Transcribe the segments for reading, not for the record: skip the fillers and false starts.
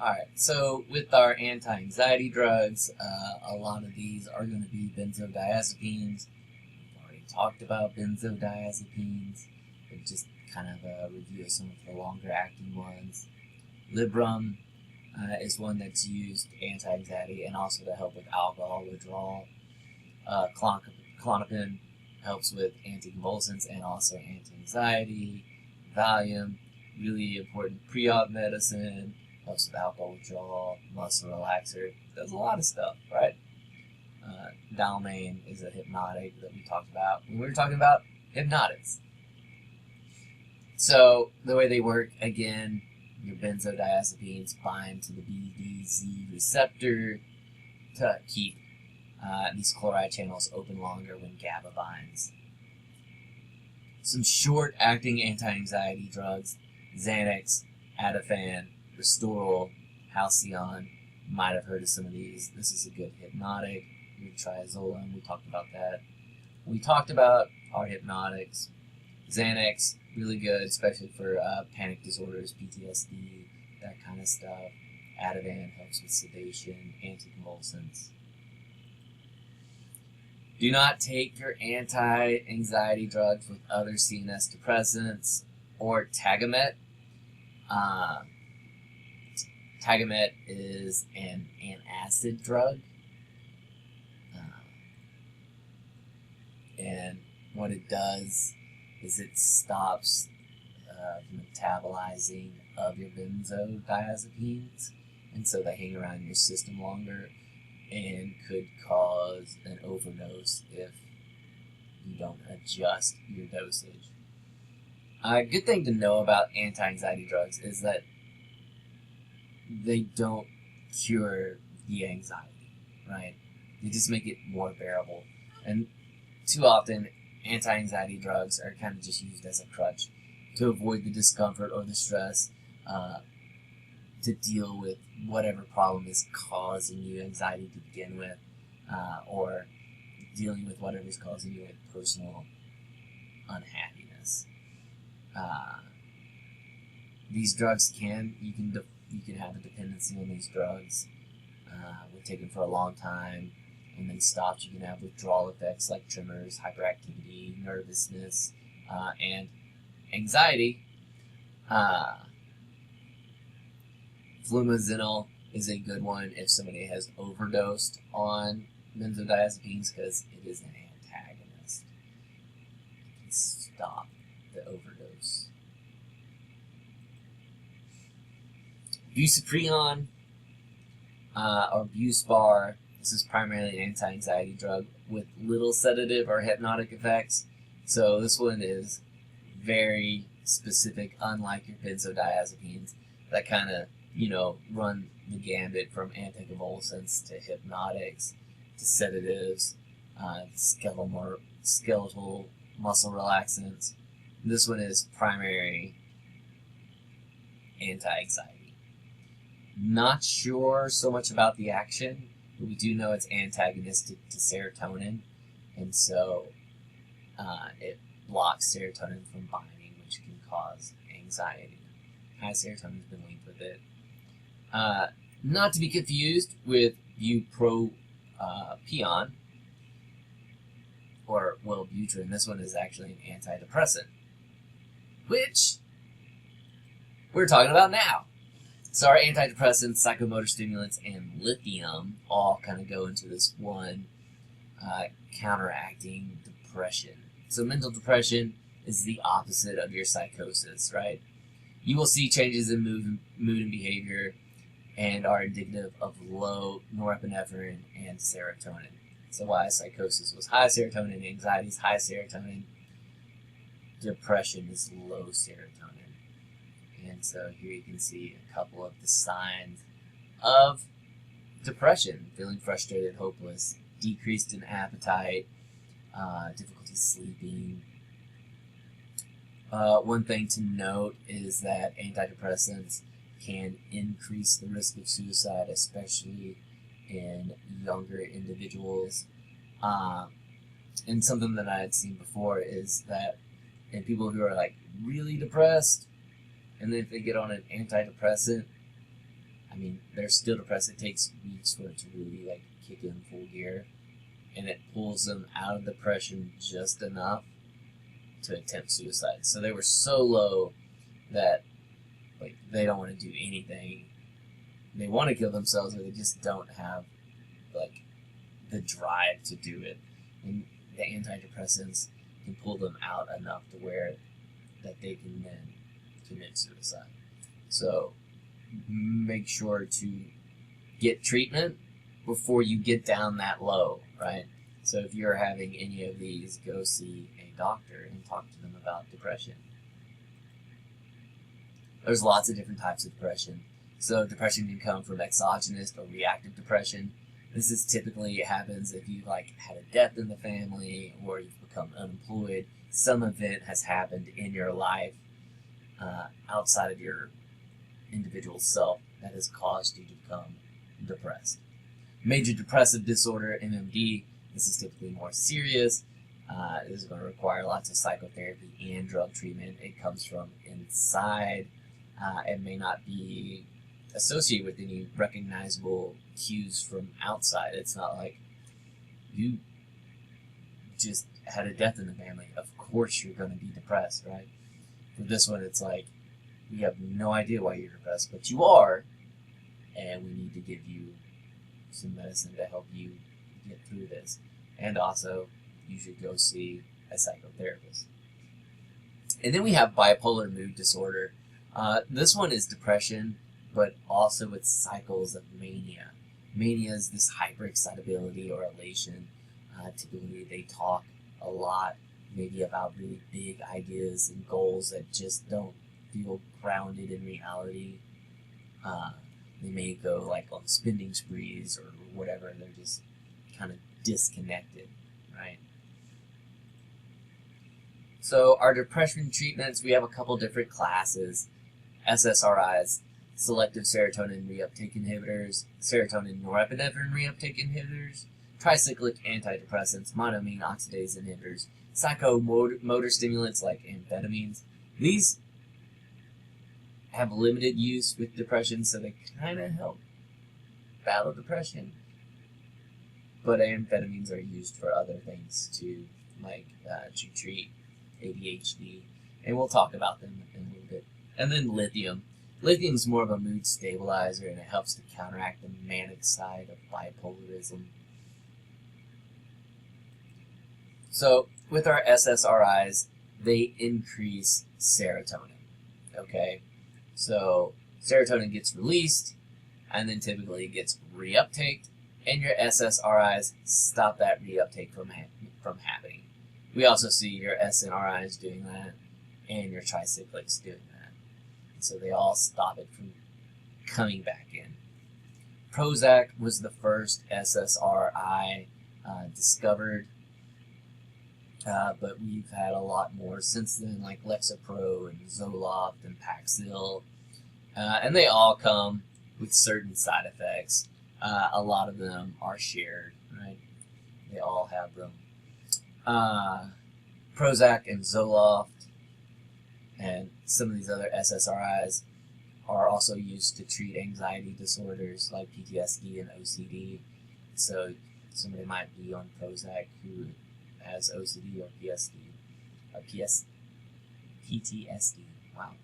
Alright, so with our anti-anxiety drugs, a lot of these are going to be benzodiazepines. We've already talked about benzodiazepines, but just kind of a review of some of the longer acting ones. Librium is one that's used anti-anxiety and also to help with alcohol withdrawal. Klonopin helps with anticonvulsants and also anti-anxiety. Valium, really important pre-op medicine, helps with alcohol withdrawal, muscle relaxer, does a lot of stuff, right? Dalmane is a hypnotic that we talked about when we were talking about hypnotics. So the way they work, again, your benzodiazepines bind to the BDZ receptor to keep these chloride channels open longer when GABA binds. Some short-acting anti-anxiety drugs, Xanax, Ativan, Restoril, Halcyon. Might have heard of some of these. This is a good hypnotic. Your triazolam, we talked about that. We talked about our hypnotics. Xanax, really good, especially for panic disorders, PTSD, that kind of stuff. Ativan helps with sedation, anticonvulsants. Do not take your anti-anxiety drugs with other CNS depressants or Tagamet. Tagamet is an antacid drug. And what it does is it stops the metabolizing of your benzodiazepines, and so they hang around your system longer and could cause an overdose if you don't adjust your dosage. A good thing to know about anti-anxiety drugs is that they don't cure the anxiety, right? They just make it more bearable. And too often, anti-anxiety drugs are kind of just used as a crutch to avoid the discomfort or the stress, to deal with whatever problem is causing you anxiety to begin with, or dealing with whatever is causing you personal unhappiness. These drugs you can have a dependency on these drugs. When taken for a long time and then stopped, you can have withdrawal effects like tremors, hyperactivity, nervousness, and anxiety. Flumazenil is a good one if somebody has overdosed on benzodiazepines because it is an antagonist. It can stop the overdose. Bupropion or Buspar. This is primarily an anti-anxiety drug with little sedative or hypnotic effects. So this one is very specific, unlike your benzodiazepines that kind of, run the gambit from anticonvulsants to hypnotics to sedatives, skeletal muscle relaxants. This one is primary anti-anxiety. Not sure so much about the action, but we do know it's antagonistic to serotonin, and so it blocks serotonin from binding, which can cause anxiety. High serotonin has been linked with it. Not to be confused with bupropion, or Wellbutrin. This one is actually an antidepressant, which we're talking about now. So our antidepressants, psychomotor stimulants, and lithium all kind of go into this one, counteracting depression. So mental depression is the opposite of your psychosis, right? You will see changes in mood and behavior and are indicative of low norepinephrine and serotonin. So why psychosis was high serotonin, anxiety is high serotonin, depression is low serotonin. And so here you can see a couple of the signs of depression: feeling frustrated, hopeless, decreased in appetite, difficulty sleeping. One thing to note is that antidepressants can increase the risk of suicide, especially in younger individuals. And something that I had seen before is that in people who are like really depressed, and then if they get on an antidepressant, I mean, they're still depressed. It takes weeks for it to really like kick in full gear, and it pulls them out of depression just enough to attempt suicide. So they were so low that like they don't want to do anything. They want to kill themselves, but they just don't have like the drive to do it. And the antidepressants can pull them out enough to where that they can then commit suicide. So make sure to get treatment before you get down that low, right? So if you're having any of these, go see a doctor and talk to them about depression. There's lots of different types of depression. So depression can come from exogenous or reactive depression. This is typically, it happens if you've like had a death in the family or you've become unemployed. Some event has happened in your life outside of your individual self that has caused you to become depressed. Major depressive disorder, MMD, this is typically more serious. This is going to require lots of psychotherapy and drug treatment. It comes from inside. It may not be associated with any recognizable cues from outside. It's not like you just had a death in the family. Of course you're going to be depressed, right? For this one, it's like we have no idea why you're depressed, but you are, and we need to give you some medicine to help you get through this. And also, you should go see a psychotherapist. And then we have bipolar mood disorder. This one is depression, but also with cycles of mania. Mania is this hyperexcitability or elation. Typically, they talk a lot, maybe about really big ideas and goals that just don't feel grounded in reality. They may go like on spending sprees or whatever. They're just kind of disconnected, right? So our depression treatments, we have a couple different classes. SSRIs, selective serotonin reuptake inhibitors, serotonin norepinephrine reuptake inhibitors, tricyclic antidepressants, monoamine oxidase inhibitors, psychomotor stimulants like amphetamines. These have limited use with depression, so they kind of help battle depression. But amphetamines are used for other things too, like to treat ADHD, and we'll talk about them in a little bit. And then lithium. Lithium is more of a mood stabilizer, and it helps to counteract the manic side of bipolarism. So with our SSRIs, they increase serotonin, okay? So serotonin gets released, and then typically it gets reuptaked, and your SSRIs stop that reuptake from happening. We also see your SNRIs doing that, and your tricyclics doing that. And so they all stop it from coming back in. Prozac was the first SSRI discovered, but we've had a lot more since then, like Lexapro and Zoloft and Paxil, and they all come with certain side effects. A lot of them are shared, right? They all have them. Prozac and Zoloft and some of these other SSRIs are also used to treat anxiety disorders like PTSD and OCD. So somebody might be on Prozac who has OCD or PTSD. Wow.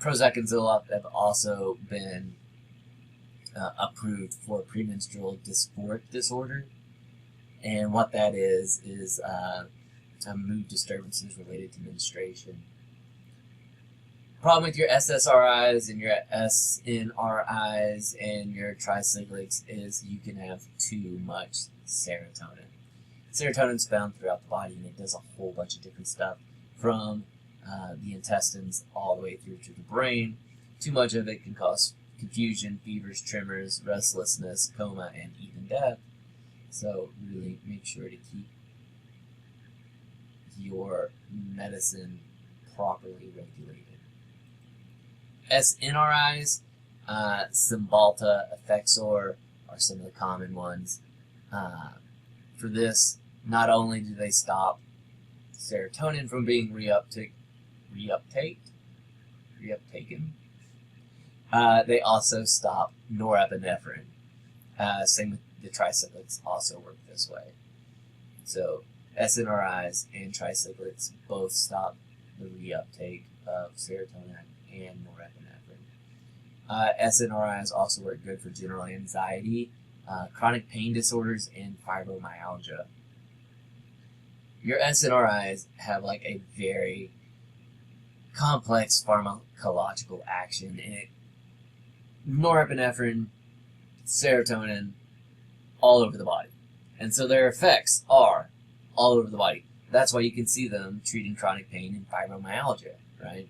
Prozac and Zoloft have also been approved for premenstrual dysphoric disorder. And what that is mood disturbances related to menstruation. Problem with your SSRIs and your SNRIs and your tricyclics is you can have too much serotonin. Serotonin's found throughout the body, and it does a whole bunch of different stuff from the intestines all the way through to the brain. Too much of it can cause confusion, fevers, tremors, restlessness, coma, and even death. So really make sure to keep your medicine properly regulated. SNRIs, Cymbalta, Effexor are some of the common ones. For this, not only do they stop serotonin from being reuptaken, They also stop norepinephrine. Same with the tricyclics also work this way. So SNRIs and tricyclics both stop the reuptake of serotonin and norepinephrine. SNRIs also work good for general anxiety, chronic pain disorders, and fibromyalgia. Your SNRIs have like a very complex pharmacological action in it. Norepinephrine, serotonin, all over the body. And so their effects are all over the body. That's why you can see them treating chronic pain and fibromyalgia, right?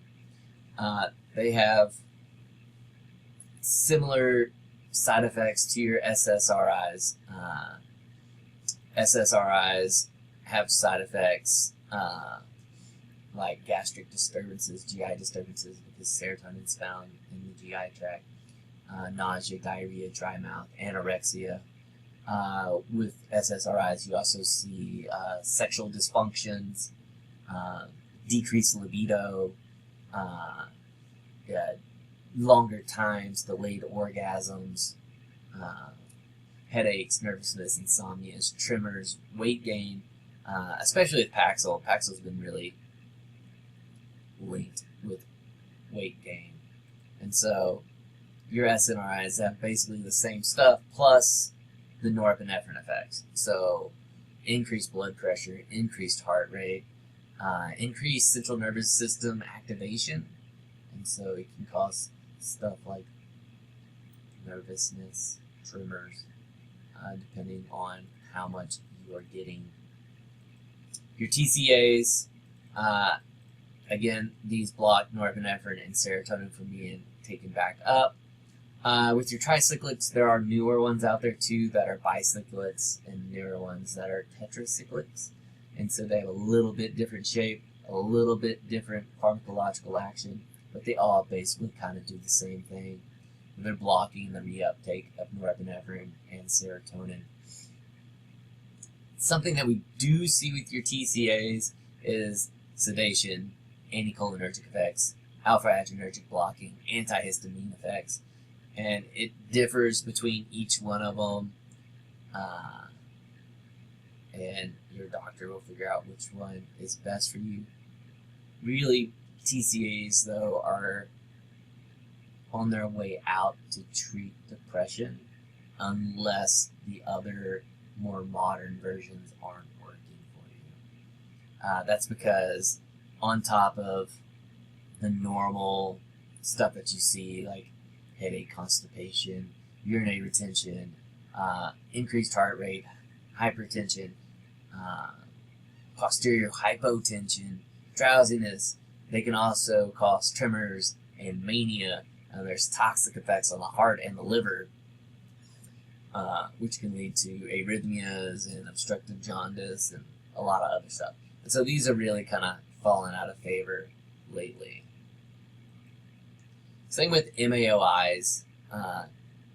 They have similar side effects to your SSRIs. SSRIs have side effects like gastric disturbances, GI disturbances, because serotonin is found in the GI tract, nausea, diarrhea, dry mouth, anorexia. With SSRIs, you also see sexual dysfunctions, decreased libido, longer times, delayed orgasms, headaches, nervousness, insomnia, tremors, weight gain, especially with Paxil. Paxil's been really linked with weight gain. And so your SNRIs have basically the same stuff, plus the norepinephrine effects. So increased blood pressure, increased heart rate, increased central nervous system activation. And so it can cause stuff like nervousness, tremors, depending on how much you are getting. Your TCAs, again, these block norepinephrine and serotonin from being taken back up. With your tricyclics, there are newer ones out there too that are bicyclics and newer ones that are tetracyclics. And so they have a little bit different shape, a little bit different pharmacological action, but they all basically kind of do the same thing. They're blocking the reuptake of norepinephrine and serotonin. Something that we do see with your TCAs is sedation, anticholinergic effects, alpha-adrenergic blocking, antihistamine effects, and it differs between each one of them, and your doctor will figure out which one is best for you. Really, TCAs, though, are on their way out to treat depression unless the other more modern versions aren't working for you. That's because on top of the normal stuff that you see, like headache, constipation, urinary retention, increased heart rate, hypertension, posterior hypotension, drowsiness, they can also cause tremors and mania. There's toxic effects on the heart and the liver, which can lead to arrhythmias and obstructive jaundice and a lot of other stuff. And so these are really kind of fallen out of favor lately. Same with MAOIs,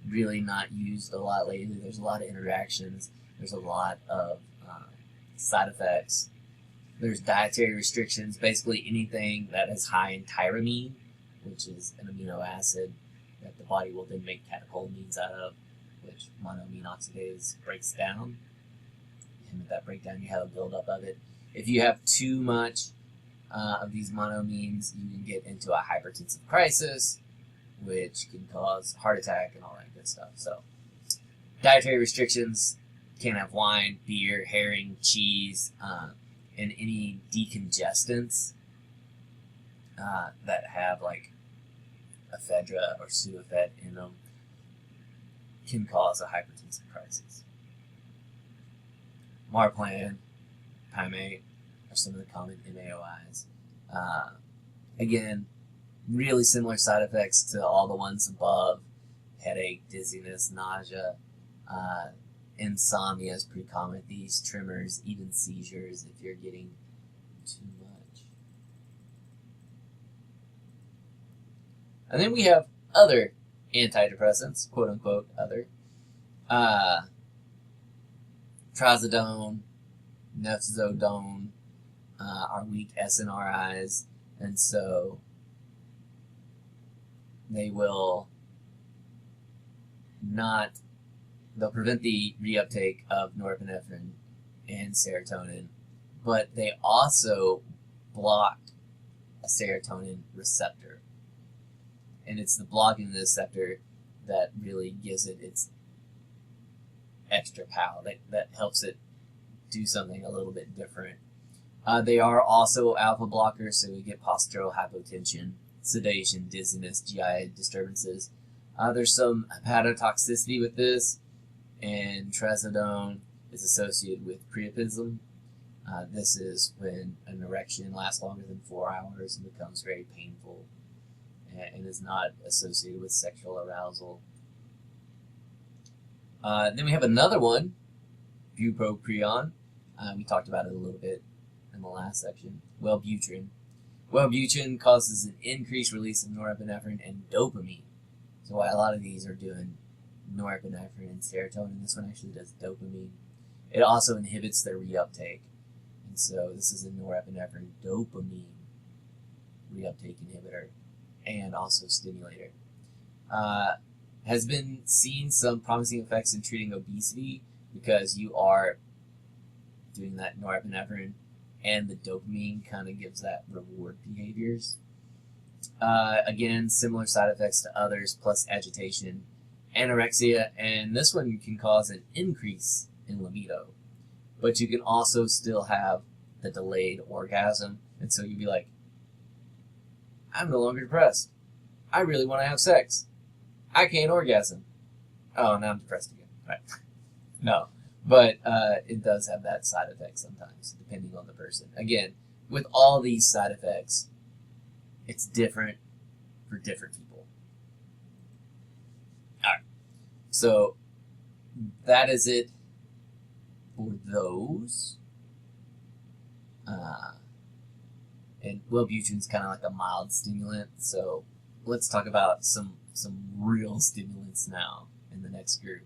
really not used a lot lately. There's a lot of interactions. There's a lot of side effects. There's dietary restrictions, basically anything that is high in tyramine, which is an amino acid that the body will then make catecholamines out of, which monoamine oxidase breaks down. And with that breakdown, you have a buildup of it. If you have too much of these monoamines, you can get into a hypertensive crisis, which can cause heart attack and all that good stuff. So, dietary restrictions: can't have wine, beer, herring, cheese, and any decongestants that have like ephedra or Sudafed in them can cause a hypertensive crisis. Marplan, Pymate are some of the common MAOIs. Again, really similar side effects to all the ones above: headache, dizziness, nausea, insomnia is pretty common with these, tremors, even seizures if you're getting too much. And then we have other antidepressants, quote unquote other. Trazodone, Nefzodone are weak SNRIs, and so they will they'll prevent the reuptake of norepinephrine and serotonin, but they also block a serotonin receptor. And it's the blocking of the receptor that really gives it its extra power, that helps it do something a little bit different. They are also alpha blockers, so we get postural hypotension, sedation, dizziness, GI disturbances. There's some hepatotoxicity with this, and trazodone is associated with priapism. This is when an erection lasts longer than 4 hours and becomes very painful and is not associated with sexual arousal. Then we have another one, bupropion. We talked about it a little bit in the last section. Wellbutrin. Wellbutrin causes an increased release of norepinephrine and dopamine. So a lot of these are doing norepinephrine and serotonin. This one actually does dopamine. It also inhibits their reuptake. And so this is a norepinephrine dopamine reuptake inhibitor and also stimulator. Has been seen some promising effects in treating obesity because you are doing that norepinephrine and the dopamine kind of gives that reward behaviors. Again, similar side effects to others, plus agitation, anorexia, and this one can cause an increase in libido. But you can also still have the delayed orgasm, and so you'd be like, I'm no longer depressed. I really want to have sex. I can't orgasm. Oh, now I'm depressed again. Right. No. But it does have that side effect sometimes, depending on the person. Again, with all these side effects, it's different for different people. All right. So that is it for those. And Wellbutrin's kind of like a mild stimulant. So let's talk about some real stimulants now in the next group.